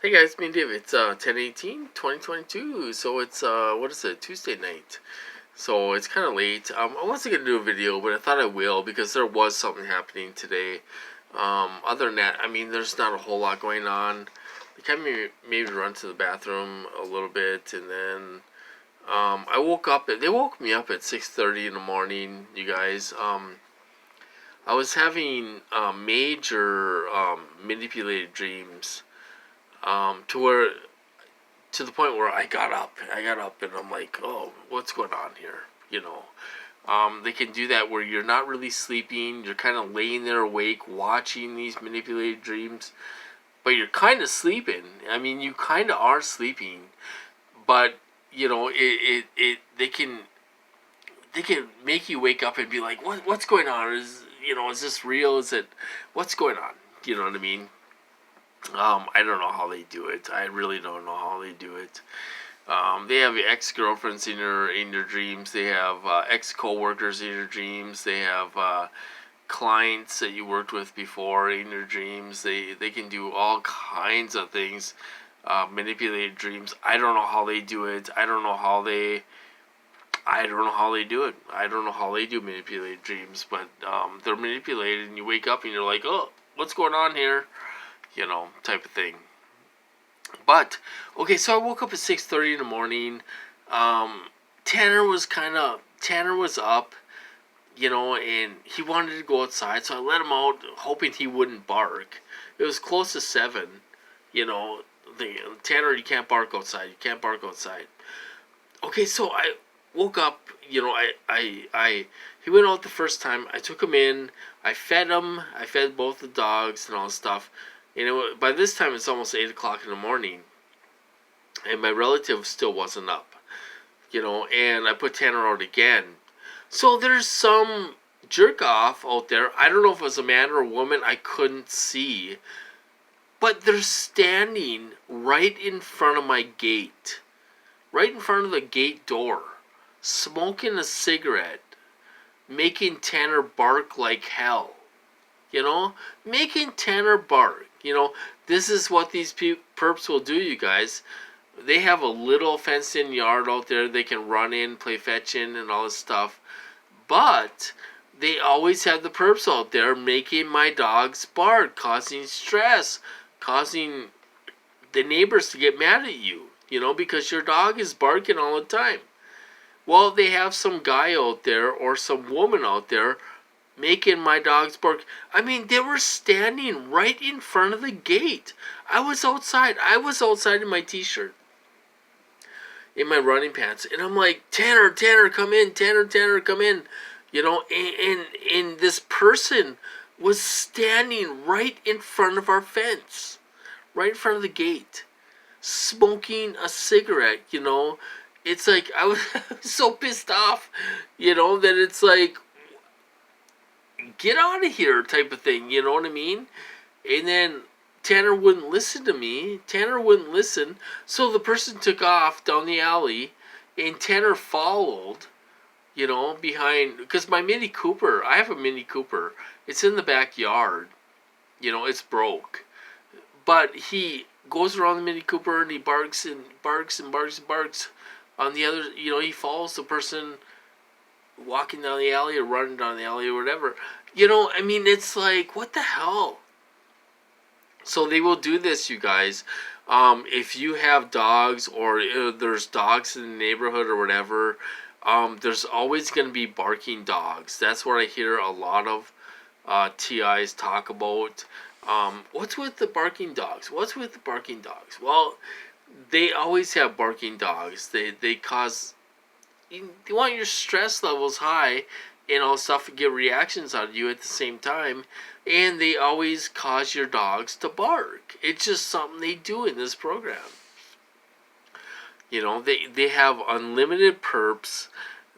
Hey guys, me and Dave. It's 10/18/2022. So it's what is it? Tuesday night. So it's kind of late. I wasn't gonna do a video, but I thought I will because there was something happening today. Other than that, I mean, there's not a whole lot going on. I kind of maybe run to the bathroom a little bit, and then I woke up. They woke me up at 6:30 in the morning. You guys. I was having major manipulated dreams. To where to the point where I got up. I got up and I'm like, oh, what's going on here? You know, they can do that where you're not really sleeping. You're kind of laying there awake watching these manipulated dreams, but you're kind of sleeping. I mean, you kind of are sleeping, but you know, they can make you wake up and be like, what's going on? Is this real? Is it what's going on? You know what I mean? I don't know how they do it. I really don't know how they do it. They have ex girlfriends in your dreams. They have ex coworkers in your dreams. They have clients that you worked with before in your dreams. They can do all kinds of things. Manipulate dreams. I don't know how they do it. I don't know how they do it. I don't know how they do manipulate dreams, but they're manipulated, and you wake up and you're like, oh, what's going on here? Type of thing. But okay, so I woke up at 6:30 in the morning. Um, Tanner was up, and he wanted to go outside, so I let him out, hoping he wouldn't bark. It was close to 7. You know, Tanner, you can't bark outside. You can't bark outside. Okay, so I woke up. He went out the first time. I took him in. I fed him. I fed both the dogs and all this stuff. By this time it's almost 8 o'clock in the morning, and my relative still wasn't up. And I put Tanner out again. So there's some jerk off out there. I don't know if it was a man or a woman. I couldn't see, but they're standing right in front of my gate, right in front of the gate door, smoking a cigarette, making Tanner bark like hell. Making Tanner bark. This is what these perps will do, you guys. They have a little fenced in yard out there. They can run in, play fetching, and all this stuff. But they always have the perps out there making my dogs bark, causing stress, causing the neighbors to get mad at you, because your dog is barking all the time. Well, they have some guy out there or some woman out there making my dogs bark. I mean, they were standing right in front of the gate. I was outside. I was outside in my t-shirt, in my running pants, and I'm like, Tanner, Tanner, come in. Tanner, Tanner, come in. And this person was standing right in front of our fence, right in front of the gate, smoking a cigarette. It's like I was so pissed off, that it's like, get out of here type of thing, you know what I mean? And then Tanner wouldn't listen to me. Tanner wouldn't listen. So the person took off down the alley, and Tanner followed, behind. Because my Mini Cooper, I have a Mini Cooper. It's in the backyard. It's broke. But he goes around the Mini Cooper and he barks and barks and barks and barks on the other. He follows the person walking down the alley or running down the alley or whatever. I mean, it's like, what the hell? So they will do this, you guys. If you have dogs or there's dogs in the neighborhood or whatever, there's always going to be barking dogs. That's what I hear a lot of TIs talk about. What's with the barking dogs? What's with the barking dogs? Well, they always have barking dogs. They cause, you want your stress levels high and all stuff, and get reactions out of you at the same time, and they always cause your dogs to bark. It's just something they do in this program. They have unlimited perps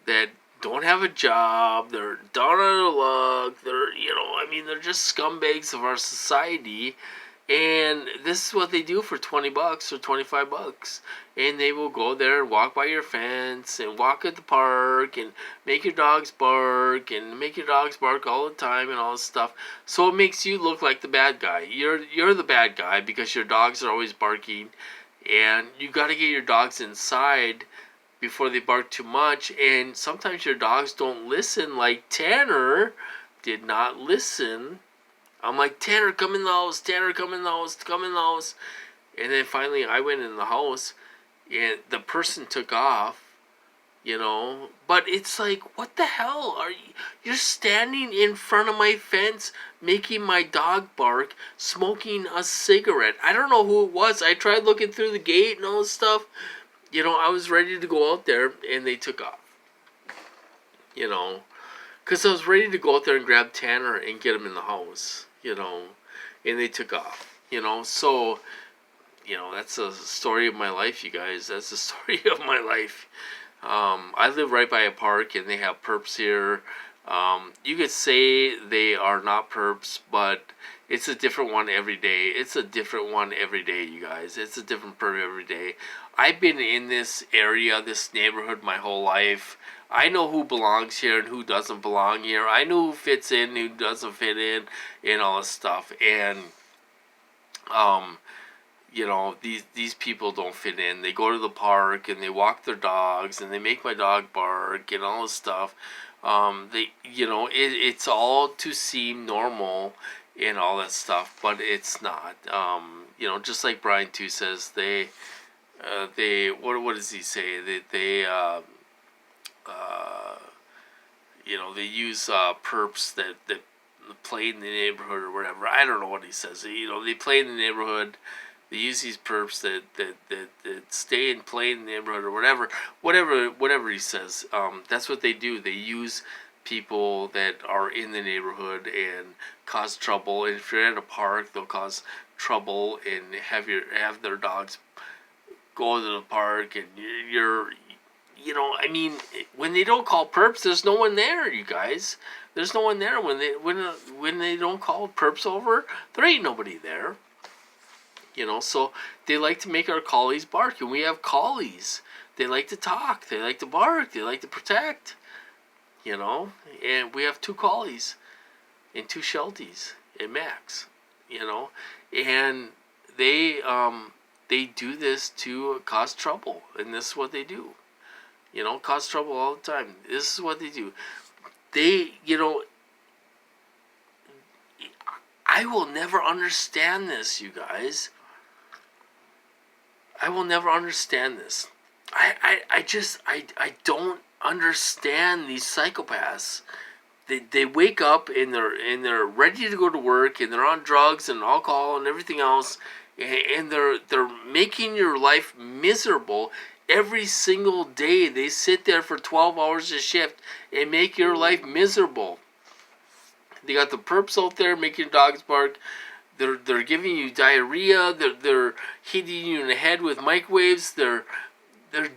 that don't have a job. They're down on their luck. They're just scumbags of our society, And this is what they do for $20 or $25. And they will go there and walk by your fence and walk at the park and make your dogs bark and make your dogs bark all the time and all this stuff. So it makes you look like the bad guy. You're the bad guy because your dogs are always barking, and you got to get your dogs inside before they bark too much. And sometimes your dogs don't listen, like Tanner did not listen. I'm like, Tanner, come in the house. Tanner, come in the house. Come in the house. And then finally I went in the house and the person took off, But it's like, what the hell? You're standing in front of my fence making my dog bark, smoking a cigarette. I don't know who it was. I tried looking through the gate and all this stuff. I was ready to go out there and they took off. Because I was ready to go out there and grab Tanner and get him in the house. And they took off, so, that's a story of my life, you guys. That's the story of my life. I live right by a park, and they have Perps here. You could say they are not Perps, but it's a different one every day. It's a different one every day, you guys. It's a different Perp every day. I've been in this area, this neighborhood, my whole life. I know who belongs here and who doesn't belong here. I know who fits in, who doesn't fit in, and all this stuff. And, these people don't fit in. They go to the park and they walk their dogs and they make my dog bark and all this stuff. It's all to seem normal and all that stuff, but it's not. Just like Brian too says, what does he say? They use perps that play in the neighborhood or whatever. I don't know what he says. They play in the neighborhood. They use these perps that stay and play in the neighborhood or whatever he says. That's what they do. They use people that are in the neighborhood and cause trouble. And if you're at a park, they'll cause trouble and have their dogs go to the park, and when they don't call perps, there's no one there, you guys. There's no one there when they don't call perps over. There ain't nobody there. So they like to make our collies bark, and we have collies. They like to talk. They like to bark. They like to protect. And we have 2 collies and 2 shelties and Max. And they do this to cause trouble, and this is what they do. Cause trouble all the time. This is what they do. I will never understand this, you guys. I will never understand this. I don't understand these psychopaths. They wake up and they're ready to go to work, and they're on drugs and alcohol and everything else, and they're making your life miserable every single day. They sit there for 12 hours a shift and make your life miserable. They got the perps out there making dogs bark. They're giving you diarrhea. They're hitting you in the head with microwaves. They're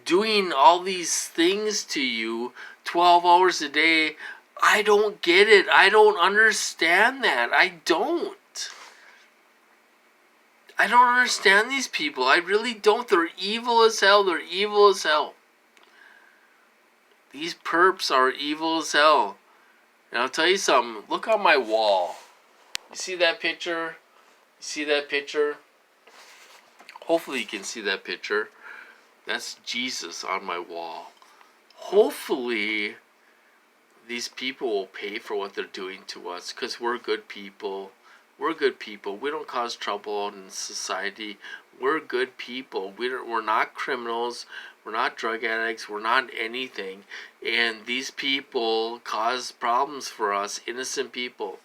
doing all these things to you 12 hours a day. I don't get it. I don't understand that. I don't understand these people. I really don't. They're evil as hell. They're evil as hell. These perps are evil as hell. And I'll tell you something. Look on my wall. You see that picture? You see that picture? Hopefully you can see that picture. That's Jesus on my wall. Hopefully these people will pay for what they're doing to us, because we're good people. We're good people. We don't cause trouble in society. We're good people. We're not criminals. We're not drug addicts. We're not anything. And these people cause problems for us, innocent people.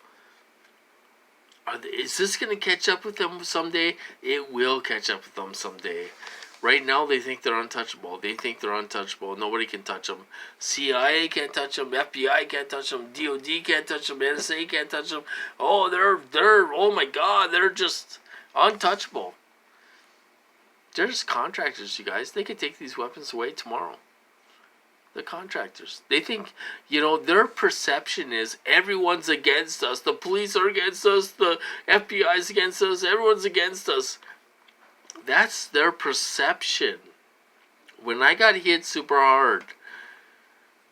Is this going to catch up with them someday? It will catch up with them someday. Right now, they think they're untouchable. They think they're untouchable. Nobody can touch them. CIA can't touch them. FBI can't touch them. DOD can't touch them. NSA can't touch them. Oh, oh my God, they're just untouchable. They're just contractors, you guys. They could take these weapons away tomorrow. The contractors. They think, their perception is everyone's against us. The police are against us. The FBI's against us. Everyone's against us. That's their perception. When I got hit super hard,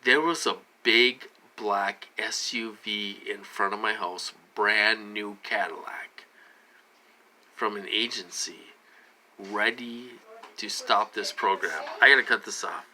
there was a big black SUV in front of my house, brand new Cadillac, from an agency, ready to stop this program. I gotta cut this off.